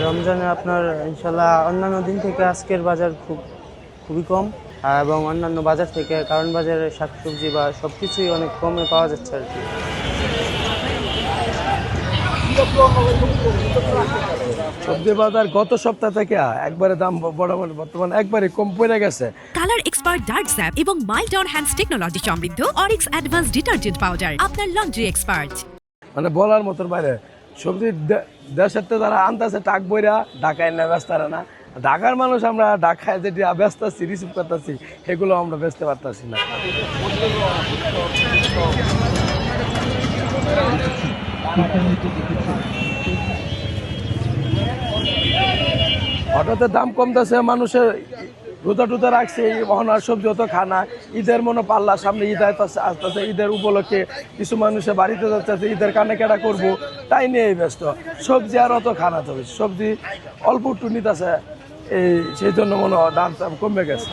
রমজানে আপনার ইনশাল্লাহ অন্যান্য দিন থেকে আজকের বাজার খুবই কম, এবং অন্যান্য বাজার থেকে, কারণ বাজারে শাকসবজি বা সব কিছুই অনেক কমে পাওয়া যাচ্ছে আর কি। সবজি বাজার গত সপ্তাহ থেকে একবারে দাম বর্তমানে একবারে কম পড়ে গেছে। কালার এক্সপার্ট ডার্ক স্যাপ এবং মাইল্ড অন হ্যান্ডস টেকনোলজি সমৃদ্ধ অরিক্স অ্যাডভান্স ডিটারজেন্ট পাউডার আপনার লন্ড্রি এক্সপার্ট। মানে বলার মতন বাইরে সবজি দেশের তো তারা আনতেছে টাক বইরা, ঢাকায় না ব্যস্ত না। ঢাকার মানুষ আমরা ঢাকায় যেটি ব্যস্ত আছি, রিসিভ করতেছি, সেগুলো আমরা বেচতে পারতেছি না। হঠাৎ দাম কমতেছে, মানুষের রোজা টুজা রাখছে, আর সবজি অত খানা। ঈদের মনে পাল্লা, সামনে ঈদ আসতেছে, ঈদের উপলক্ষে কিছু মানুষের বাড়িতে যাচ্ছে, ঈদের কেনাকাটা করবো, তাই নিয়ে ব্যস্ত। সবজি আর অত খানা তো, সবজি অল্প একটু নিতেছে, সেই জন্য মনে হয় দাম কমে গেছে।